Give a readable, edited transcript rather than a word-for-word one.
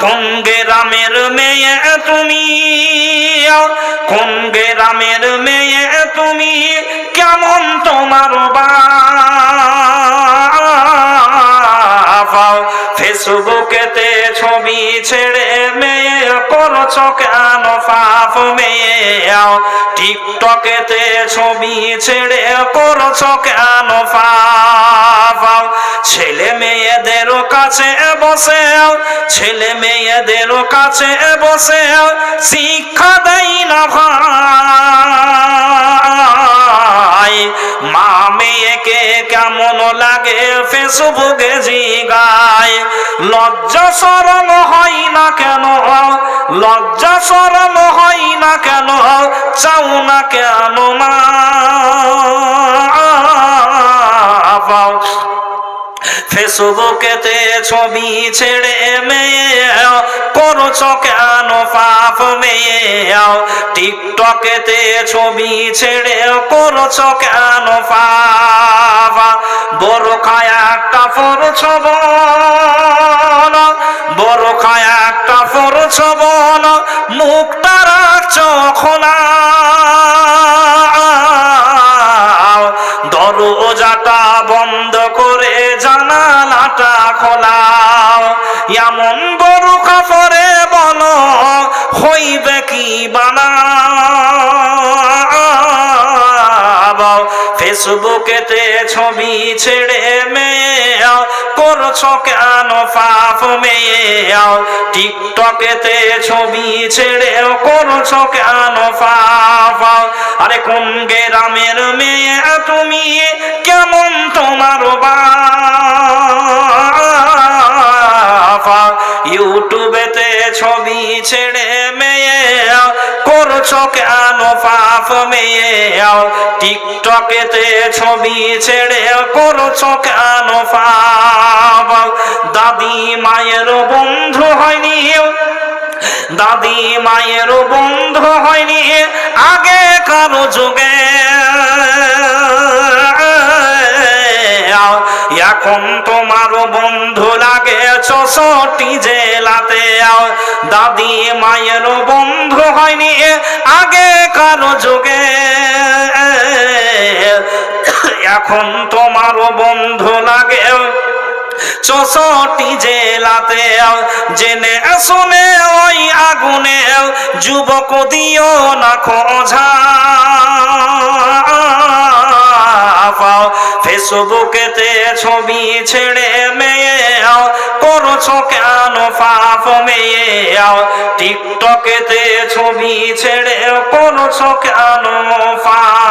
কোন গ্রামের মেয়ে তুমি, কোন গ্রামের মেয়ে তুমি, কেমন তোমার বাপ? ফেসবুকেতে ছবি ছেড়ে মেয়ে করছো কেন পাপ মেয়ে? টিকটকেতে ছবি ছেড়ে করছো কেন পাপ? ছেলে মেয়েদের কাছে বসে, ছেলে মেয়েদের কাছে বসে শিক্ষা দেয় না ভাই। মা মেয়েকে কেমন লাগে ফেসবুকে জিগায়। লজ্জা শরম হয় না কেন, লজ্জা শরম হয় না কেন, চাও না কেন মা? ফেসবুকেতে ছবি ছেড়ে মেয়ে করছো কেন পাপ মেয়ে? টিকটকেতে ছবি ছেড়ে করছো কেন পাপ? বোরখায় একটা পরছো বোন, বোরখায় একটা পরছো বোন, মুখটা রাখছো খোলা, দরজাটা বন্ধ করে জানালাটা খোলাও। এমন বোরখা পরে বলো হইবে কি বানা? ফেসবুকেতে ছবি ছেড়ে মেয়ে করছো কেন পাপ মেয়ে? টিকটকেতে ছবি ছেড়ে করছো কেন পাপ? আরে কোন গ্রামের মেয়ে তুমি, কেমন তোমার বাপ? ইউটিউবেতে ছবি ছেড়ে মেয়ে করছো কেন পাপ মেয়ে? টিকটকেতে ছবি ছেড়ে করছো কেন পাপ? দাদি মায়ের বন্ধু হয়নি, দাদি মায়ের বন্ধু হয়নি আগে কারো যুগে, এখন তোমার বন্ধু লাগে ৬৬ জেলাতে। দাদি মায়ের বন্ধু হয়নি আগে কারো যুগে, এখন তোমার বন্ধু লাগে ৬৬ জেলাতে। জেনে শুনে ওই আগুনে যুবক দিও না খোঁজা। ফেসবুকেতে ছবি ছেড়ে মেয়ে করছো কেন পাপ মেয়ে? টিকটকেতে ছবি ছেড়ে করছো কেন পাপ?